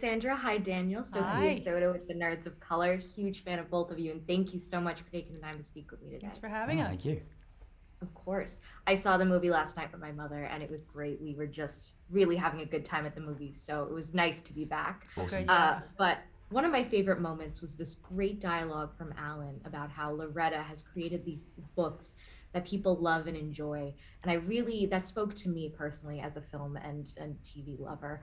Sandra. Hi, Daniel. Sophia Hi. Soda with the Nerds of Color. Huge fan of both of you, and thank you so much for taking the time to speak with me today. Thanks for having Oh, us. thank you. Of course. I saw the movie last night with my mother, and it was great. We were just really having a good time at the movie, so it was nice to be back. Awesome. But one of my favorite moments was this great dialogue from Alan about how Loretta has created these books that people love and enjoy. And that spoke to me personally as a film and TV lover.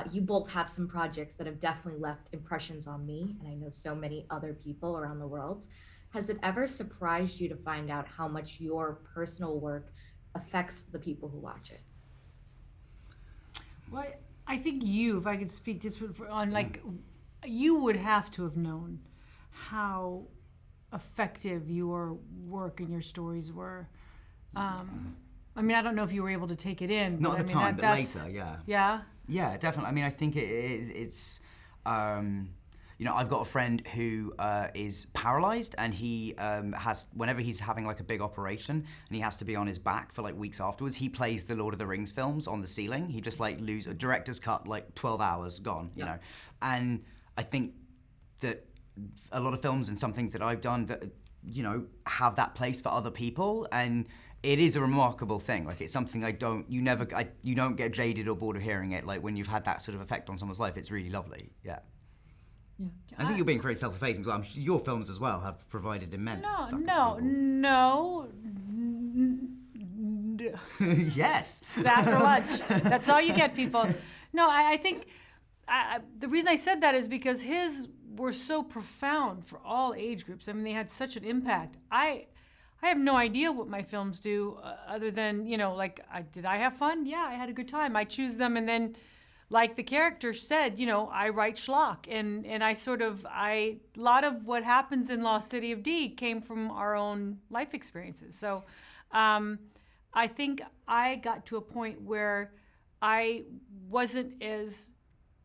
You both have some projects that have definitely left impressions on me, and I know so many other people around the world. Has it ever surprised you to find out how much your personal work affects the people who watch it? Well, I think if I could speak just you would have to have known how effective your work and your stories were. I mean, I don't know if you were able to take it in. Not at the time, but later, yeah. Yeah? Yeah, definitely. I mean, I think it's I've got a friend who is paralyzed, and he has, whenever he's having like a big operation and he has to be on his back for like weeks afterwards, he plays the Lord of the Rings films on the ceiling. He just like a director's cut, like 12 hours gone, you know. And I think that a lot of films and some things that I've done that, have that place for other people, and it is a remarkable thing. Like, it's something you don't get jaded or bored of hearing it. Like, when you've had that sort of effect on someone's life, it's really lovely, yeah. Yeah. I think you're being very self-effacing as well. I'm sure your films as well have provided immense succor for people. Yes. After lunch. That's all you get, people. No, I think the reason I said that is because his were so profound for all age groups. I mean, they had such an impact. I have no idea what my films do other than, did I have fun? Yeah, I had a good time. I choose them, and then, like the character said, I write schlock, and a lot of what happens in Lost City of D came from our own life experiences. So I think I got to a point where I wasn't as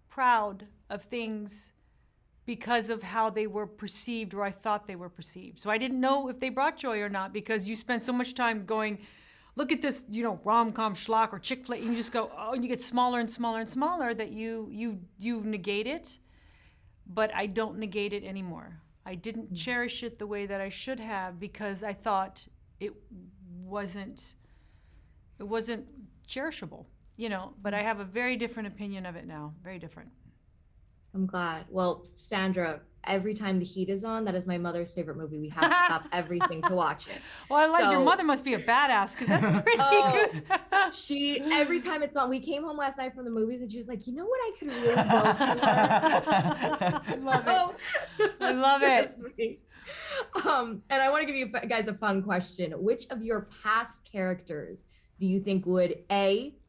proud of things because of how they were perceived, or I thought they were perceived. So I didn't know if they brought joy or not, because you spend so much time going, look at this, rom-com schlock or chick flick, and you just go, oh, and you get smaller and smaller and smaller that you negate it. But I don't negate it anymore. I didn't cherish it the way that I should have, because I thought it wasn't cherishable, but I have a very different opinion of it now, very different. I'm glad. Well, Sandra, every time the heat is on, that is my mother's favorite movie. We have to stop everything to watch it. Well, your mother must be a badass, because that's pretty good. Every time it's on, we came home last night from the movies, and she was like, you know what I could really go for? I love it. And I want to give you guys a fun question. Which of your past characters do you think would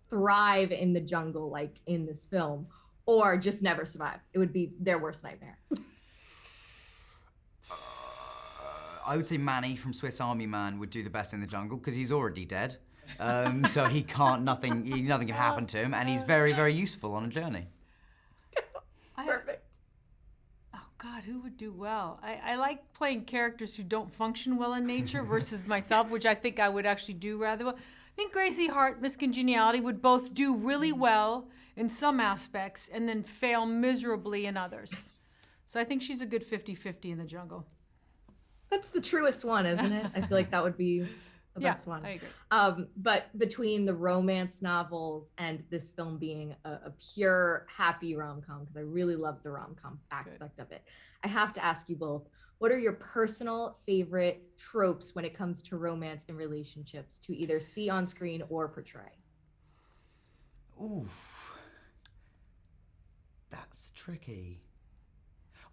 thrive in the jungle, like in this film, or just never survive? It would be their worst nightmare. I would say Manny from Swiss Army Man would do the best in the jungle, because he's already dead. So he can't, nothing can happen to him, and he's very, very useful on a journey. Perfect. Oh God, who would do well? I like playing characters who don't function well in nature versus myself, which I think I would actually do rather well. I think Gracie Hart, Miss Congeniality would both do really well in some aspects and then fail miserably in others. So I think she's a good 50-50 in the jungle. That's the truest one, isn't it? I feel like that would be the best one. I agree. But between the romance novels and this film being a pure happy rom-com, because I really love the rom-com aspect of it, I have to ask you both, what are your personal favorite tropes when it comes to romance and relationships to either see on screen or portray? Oof. That's tricky.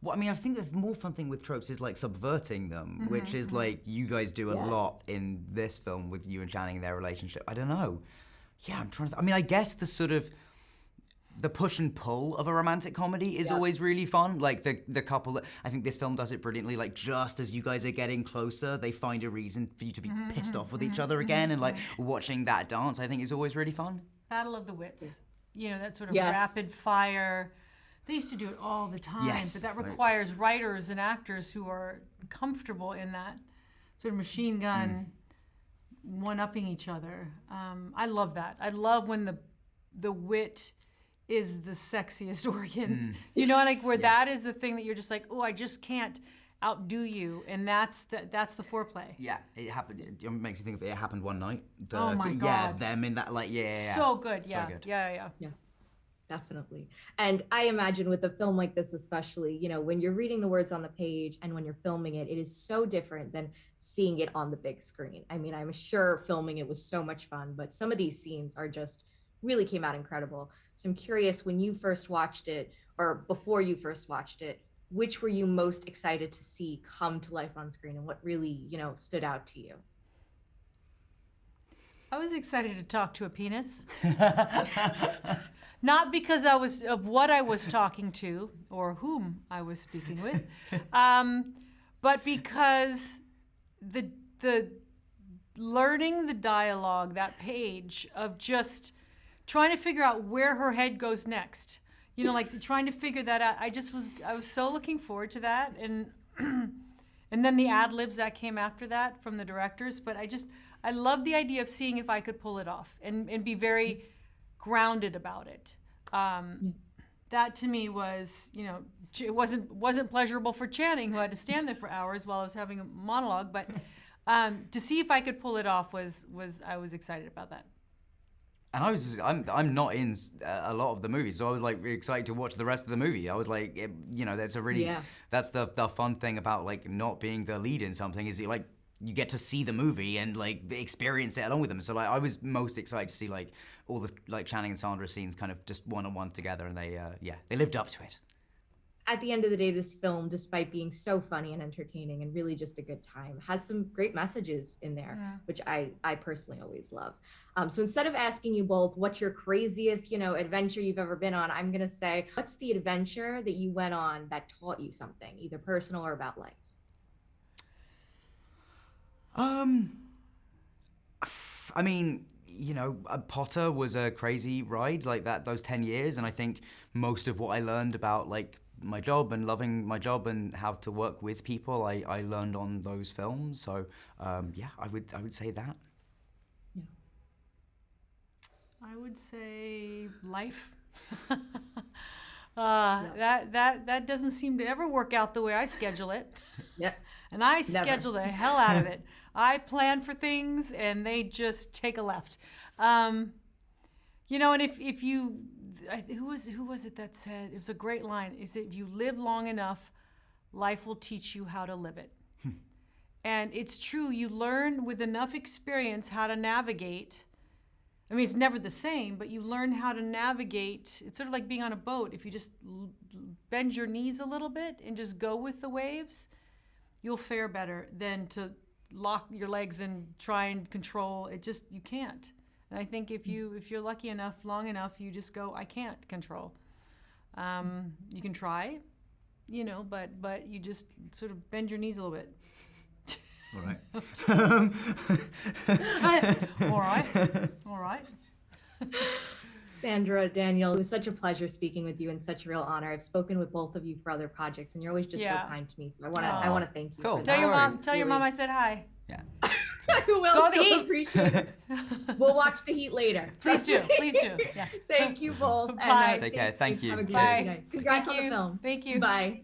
Well, I mean, I think the more fun thing with tropes is like subverting them, which is like you guys do a lot in this film with you and Channing and their relationship. I don't know. Yeah, I'm trying to. I mean, I guess the push and pull of a romantic comedy is always really fun. Like the couple, I think this film does it brilliantly. Like, just as you guys are getting closer, they find a reason for you to be pissed off with each other again, and like watching that dance, I think is always really fun. Battle of the Wits. That sort of rapid fire. They used to do it all the time, but that requires writers and actors who are comfortable in that sort of machine gun one-upping each other. I love that. I love when the wit is the sexiest organ. You know, like where that is the thing that you're just like, oh, I just can't outdo you, and that's the foreplay. Yeah, it happened. It makes you think of It Happened One Night. Oh my God. Yeah, them in that, like, yeah. So good, yeah. So good. Yeah. Yeah, definitely. And I imagine with a film like this, especially, you know, when you're reading the words on the page and when you're filming it, it is so different than seeing it on the big screen. I mean, I'm sure filming it was so much fun, but some of these scenes are just really came out incredible. So I'm curious, when you first watched it, or before you first watched it, which were you most excited to see come to life on screen, and what really, you know, stood out to you? I was excited to talk to a penis. Not because of what I was talking to or whom I was speaking with, but because the learning the dialogue, that page of just trying to figure out where her head goes next. You know, like trying to figure that out. I was so looking forward to that, and then the ad libs that came after that from the directors. But I love the idea of seeing if I could pull it off and be very grounded about it. That to me was, you know, it wasn't pleasurable for Channing, who had to stand there for hours while I was having a monologue. But to see if I could pull it off I was excited about that. And I'm not in a lot of the movies, so I was like really excited to watch the rest of the movie. I was like, you know, that's a really that's the fun thing about like not being the lead in something, is you get to see the movie and like experience it along with them. So like I was most excited to see like all the like Channing and Sandra scenes kind of just one-on-one together, and they lived up to it. At the end of the day, this film, despite being so funny and entertaining and really just a good time, has some great messages in there, which I personally always love. So instead of asking you both what's your craziest, you know, adventure you've ever been on, I'm gonna say, what's the adventure that you went on that taught you something, either personal or about life? I mean, you know, Potter was a crazy ride, like that, those 10 years. And I think most of what I learned about like my job and loving my job and how to work with people, I learned on those films. So yeah, I would say that. Yeah. I would say life. That doesn't seem to ever work out the way I schedule it. Yep. And I schedule the hell out of it. I plan for things and they just take a left. You know, and if you, who was it that said, it was a great line, is if you live long enough, life will teach you how to live it. And it's true, you learn with enough experience how to navigate. I mean, it's never the same, but you learn how to navigate. It's sort of like being on a boat. If you just bend your knees a little bit and just go with the waves, you'll fare better than to lock your legs and try and control. You can't. And I think if you're lucky enough, long enough, you just go, I can't control. You can try, you know, but you just sort of bend your knees a little bit. All right. All right. Sandra, Daniel, it was such a pleasure speaking with you and such a real honor. I've spoken with both of you for other projects, and you're always just so kind to me. So I want to thank you. Cool. For Tell that. your mom I said hi. Yeah. I will. Go the she'll Heat. appreciate it. We'll watch the Heat later. Please do. Yeah. Thank you both. Bye. Take care. Thank you. Have a great Bye. night. Congrats on the film. Thank you. Bye.